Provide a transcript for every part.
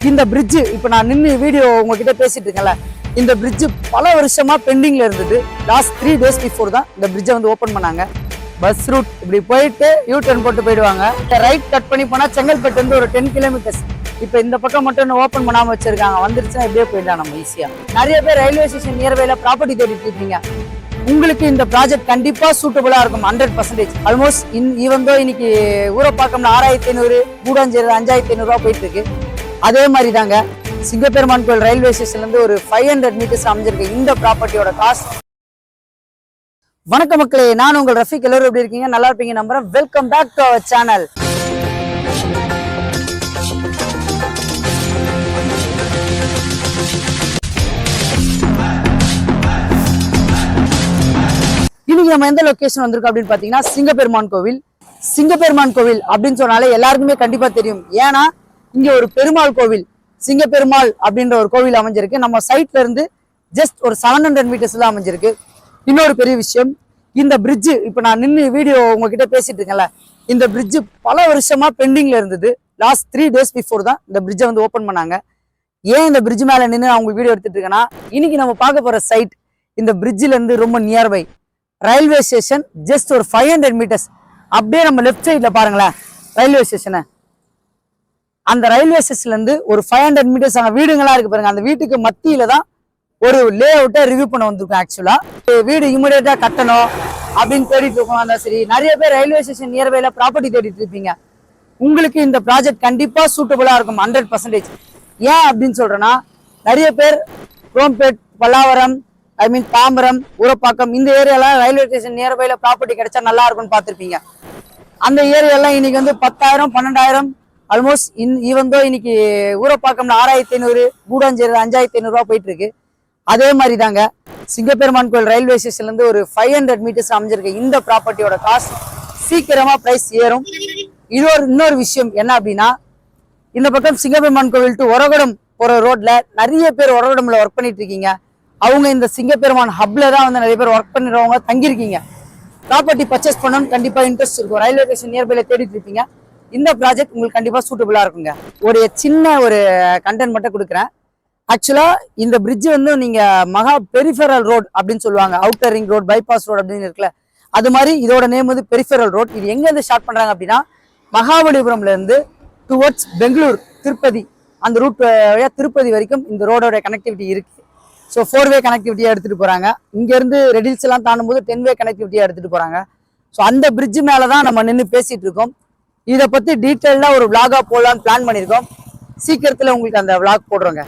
இந்த பிரிட்ஜ் இப்போ நான் நின்று வீடியோ உங்ககிட்ட பேசிட்டு இருக்கேன்ல, இந்த பிரிட்ஜ் பல வருஷமா பெண்டிங்ல இருந்தது. லாஸ்ட் 3 days பிஃபோர் தான் இந்த பிரிட்ஜை வந்து ஓப்பன் பண்ணாங்க. பஸ் ரூட் இப்படி போயிட்டு யூ டர்ன் போட்டு போயிடுவாங்க. ரைட் கட் பண்ணி போனா செங்கல்பட்டு வந்து ஒரு 10 kilometers. இப்போ இந்த பக்கம் மட்டும் ஓப்பன் பண்ணாம வச்சிருக்காங்க. வந்துருச்சுன்னா இப்படியே போயிடலாம் நம்ம ஈஸியா. நிறைய பேர் ரயில்வே ஸ்டேஷன் நியர்பைல ப்ராப்பர்ட்டி தேடிட்டு இருக்கீங்க. உங்களுக்கு இந்த ப்ராஜெக்ட் கண்டிப்பா சூட்டபிளா இருக்கும் 100%. ஆல்மோஸ்ட் ஈவன் தோ இன்னைக்கு ஊரப்பாக்கம்ல 6500, கூடாஞ்சேரி 5500 போயிட்டு இருக்கு. அதே மாதிரி தாங்க சிங்கப்பெருமான் கோயில் ரயில்வே ஸ்டேஷன்ல இருந்து ஒரு 500 meters அமைஞ்சிருக்கு இந்த ப்ராப்பர்ட்டியோட காஸ்ட். வணக்கம் மக்களே, நான் உங்கள் ரஃபீக். எல்லாரும் எப்படி இருக்கீங்க? நல்லா இருப்பீங்க நம்புறேன். Welcome back to our channel. இன்னைக்கு நம்ம எந்த லொகேஷன் வந்திருக்கோம் அப்படின்னு பாத்தீங்கன்னா சிங்கப்பெருமான் கோவில். சிங்கப்பெருமான் கோவில் அப்படின்னு சொன்னாலே எல்லாருக்குமே கண்டிப்பா தெரியும். ஏன்னா இங்க ஒரு பெருமாள் கோவில், சிங்கப்பெருமாள் அப்படின்ற ஒரு கோவில் அமைஞ்சிருக்கு. நம்ம சைட்ல இருந்து ஜஸ்ட் ஒரு 700 meters தான் அமைஞ்சிருக்கு. இன்னொரு பெரிய விஷயம், இந்த பிரிட்ஜ் இப்போ நான் நின்று வீடியோ உங்ககிட்ட பேசிட்டு இருக்கேன்ல, இந்த பிரிட்ஜ் பல வருஷமா பெண்டிங்ல இருந்தது. லாஸ்ட் 3 days பிஃபோர் தான் இந்த பிரிட்ஜை வந்து ஓப்பன் பண்ணாங்க. ஏன் இந்த பிரிட்ஜ் மேல நின்று நான் உங்களுக்கு வீடியோ எடுத்துட்டு இருக்கேன்னா, இன்னைக்கு நம்ம பார்க்க போற சைட் இந்த பிரிட்ஜ்ல இருந்து ரொம்ப நியர்பை ரயில்வே ஸ்டேஷன். ஜஸ்ட் ஒரு 500 meters. அப்படியே நம்ம லெஃப்ட் சைட்ல பாருங்களேன் ரயில்வே ஸ்டேஷனை. அந்த ரயில்வே ஸ்டேஷன்ல இருந்து ஒரு 500 meters அங்க வீடுங்களா இருக்கு பாருங்க. அந்த வீட்டுக்கு மத்தியில தான் ஒரு லே அவுட்டை ரிவ்யூ பண்ண வந்திருக்கோம். ஆக்சுவலா வீடு இமிடியேட்டா கட்டணும் அப்படின்னு தேடிட்டு இருக்கோம். அந்த சரி, நிறைய பேர் ரயில்வே ஸ்டேஷன் நியர்பைல ப்ராப்பர்ட்டி தேடிட்டு இருப்பீங்க. உங்களுக்கு இந்த ப்ராஜெக்ட் கண்டிப்பா சூட்டபிளா இருக்கும் 100%. ஏன் அப்படின்னு சொல்றேன்னா, நிறைய பேர் குரோம்பேட், பல்லாவரம், தாம்பரம், ஊரப்பாக்கம் இந்த ஏரியாலாம் ரயில்வே ஸ்டேஷன் நியர்பைல ப்ராப்பர்ட்டி கிடைச்சா நல்லா இருக்கும்னு பார்த்துருப்பீங்க. அந்த ஏரியாலாம் இன்னைக்கு வந்து 10,000, 12,000 ஆல்மோஸ்ட் ஈவன் தோ இன்னைக்கு ஊரப்பாக்கம்ல 6500, கூடாஞ்சேரி 5500 போயிட்டு இருக்கு. அதே மாதிரி தாங்க சிங்கப்பெருமான் கோயில் ரயில்வே ஸ்டேஷன்ல இருந்து ஒரு 500 meters அமைஞ்சிருக்கு இந்த ப்ராப்பர்ட்டியோட காஸ்ட். சீக்கிரமா பிரைஸ் ஏறும். இன்னொரு விஷயம் என்ன அப்படின்னா, இந்த பக்கம் சிங்கப்பெருமான் கோவில் டு ஒரகடம் போற ரோட்ல நிறைய பேர் ஒரகடம்ல ஒர்க் பண்ணிட்டு இருக்கீங்க. அவங்க இந்த சிங்கப்பெருமான் ஹப்ல தான் வந்து நிறைய பேர் ஒர்க் பண்ணிடுறவங்க தங்கியிருக்கீங்க. ப்ராப்பர்ட்டி பர்ச்சேஸ் பண்ணணும்னு கண்டிப்பா இன்ட்ரெஸ்ட் இருக்கும். ரயில்வே ஸ்டேஷன் நியர்பைல தேடிட்டு இருப்பீங்க. இந்த ப்ராஜெக்ட் உங்களுக்கு கண்டிப்பா சூட்டபிளா இருக்குங்க. ஒரு சின்ன ஒரு கண்டென்ட் மட்டும் கொடுக்குறேன். ஆக்சுவலா இந்த பிரிட்ஜ் வந்து நீங்க மகா பெரிஃபெரல் ரோட் அப்படின்னு சொல்லுவாங்க. Outer ring road, bypass road அப்படின்னு இருக்குல்ல, அது மாதிரி இதோட நேம் வந்து பெரிஃபெரல் ரோட். இது எங்க இருந்து ஸ்டார்ட் பண்றாங்க அப்படின்னா, மகாபலிபுரம்ல இருந்து டுவர்ட்ஸ் பெங்களூர், திருப்பதி, அந்த ரூட் வழியா திருப்பதி வரைக்கும் இந்த ரோடோட கனெக்டிவிட்டி இருக்கு. ஸோ 4-way கனெக்டிவிட்டியா எடுத்துட்டு போறாங்க. இங்க இருந்து ரெடில்ஸ் எல்லாம் தாண்டும் போது 10-way கனெக்டிவிட்டியா எடுத்துட்டு போறாங்க. ஸோ அந்த பிரிட்ஜ் மேலதான் நம்ம நின்று பேசிட்டு இருக்கோம். இதை பத்தி டீட்டெயிலா ஒரு விளாகா போடலான்னு பிளான் பண்ணியிருக்கோம். சீக்கிரத்துல உங்களுக்கு அந்த விளாக் போடுறோங்க.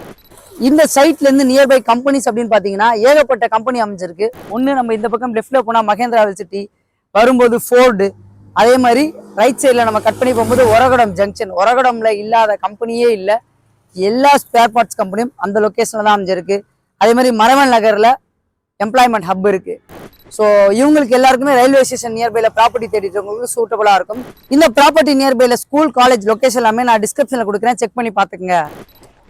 இந்த சைட்ல இருந்து நியர்பை கம்பெனிஸ் அப்படின்னு பாத்தீங்கன்னா ஏகப்பட்ட கம்பெனி அமைஞ்சிருக்கு. ஒண்ணு நம்ம இந்த பக்கம் லெஃப்ட்ல போனா மகேந்திரா சிட்டி, வரும்போது ஃபோர்டு, அதே மாதிரி ரைட் சைட்ல நம்ம கட் பண்ணி போகும்போது ஒரகடம் ஜங்ஷன். ஒரகடம்ல இல்லாத கம்பெனியே இல்லை. எல்லா ஸ்பேர் பார்ட்ஸ் கம்பெனியும் அந்த லொகேஷன்ல தான் அமைஞ்சிருக்கு. அதே மாதிரி மரவன் நகர்ல எம்ப்ளாய்மெண்ட் ஹப் இருக்கு. ஸோ இவங்களுக்கு எல்லாருக்குமே ரயில்வே ஸ்டேஷன் நியர்பைல ப்ராப்பர்ட்டி தேடிட்டு சூட்டபிளா இருக்கும். இந்த ப்ராப்பர்ட்டி நியர்பைல ஸ்கூல், காலேஜ் லொகேஷன் எல்லாமே நான் டிஸ்கிரிப்ஷன்ல கொடுக்குறேன், செக் பண்ணி பாத்துக்கங்க.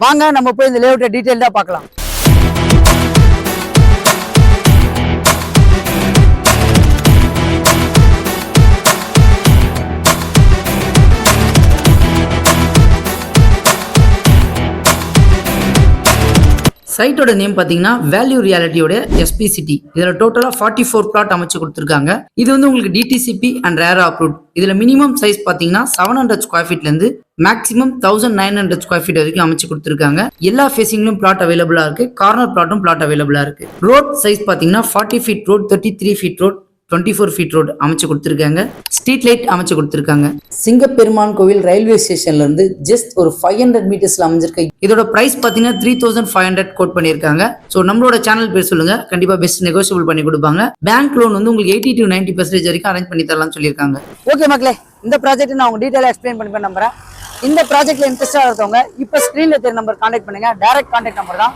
வாங்க நம்ம போய் இந்த லேஅவுட்டை டீடைல்டா பார்க்கலாம். சைட்டோட நேம் பாத்தீங்கன்னா வேல்யூ ரியாலிட்டியோட SP சிட்டி. இதுல டோட்டலா 44 பிளாட் அமைச்சு கொடுத்துருக்காங்க. இது வந்து உங்களுக்கு DTCP அண்ட் ரேரா அப்ரூவ்ட். இதுல மினிமம் சைஸ் பாத்தீங்கன்னா 700 square feetல இருந்து மேக்ஸிமம் 1900 square feet வரைக்கும் அமைச்சு கொடுத்துருக்காங்க. எல்லா ஃபேசிங்லயும் பிளாட் அவைலபிளா இருக்கு. கார்னர் பிளாட்டும் பிளாட் அவைலபிளா இருக்கு. ரோட் சைஸ் பாத்தீங்கன்னா 40 feet road, 33 feet road, 24 feet road அமைச்சு கொடுத்துருக்காங்க. ஸ்ட்ரீட் லைட் அமைச்சு கொடுத்துருக்காங்க. சிங்கப்பெருமான் கோவில் ரயில்வே ஸ்டேஷன்ல இருந்து ஜஸ்ட் ஒரு 500 metersல அமைஞ்சிருக்கு. இதோட பிரைஸ் பாத்தீங்கன்னா 3500 கோட் பண்ணிருக்காங்க. சோ நம்மளோட சேனல் பேர் சொல்லுங்க, கண்டிப்பா பெஸ்ட் நெகோஷியபிள் பண்ணி கொடுப்பாங்க. பேங்க் லோன் வந்து உங்களுக்கு 80 to 90% வரைக்கும் அரேஞ்ச் பண்ணி தரலாம்னு சொல்லியிருக்காங்க. ஓகே மக்களே, இந்த ப்ராஜெக்ட் நான் உங்க டீடைலா எக்ஸ்பிளைன் பண்ணி நம்புறேன். இந்த ப்ராஜெக்ட்ல இன்ட்ரெஸ்டா இருக்கவங்க இப்ப ஸ்கிரீன்ல தெரிய நம்பர் கான்டாக்ட் பண்ணுங்க. டைரக்ட் கான்டாக்ட் நம்பர் தான்.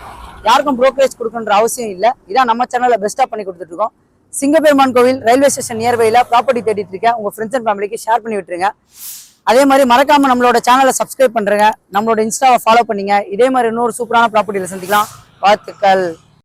யாருக்கும் ப்ரோக்கரேஜ் கொடுக்கணுன்ற அவசியம் இல்லை. இதான் நம்ம சேனல்ல பெஸ்டா பண்ணி கொடுத்துட்டு இருக்கோம். சிங்கப்பெருமான் கோவில் ரயில்வே ஸ்டேஷன் நியர்பைல ப்ராப்பர்ட்டி தேடிட்டு இருக்கேன். உங்க ஃப்ரெண்ட்ஸ் அண்ட் ஃபேமிலிக்கு ஷேர் பண்ணி விட்டுருங்க. அதே மாதிரி மறக்காம நம்மளோட சேனலை சப்ஸ்கிரைப் பண்றேங்க. நம்மளோட இன்ஸ்டாவை ஃபாலோ பண்ணீங்க. இதே மாதிரி இன்னொரு சூப்பரான ப்ராப்பர்ட்டியில சந்திக்கலாம். வாழ்த்துக்கள்.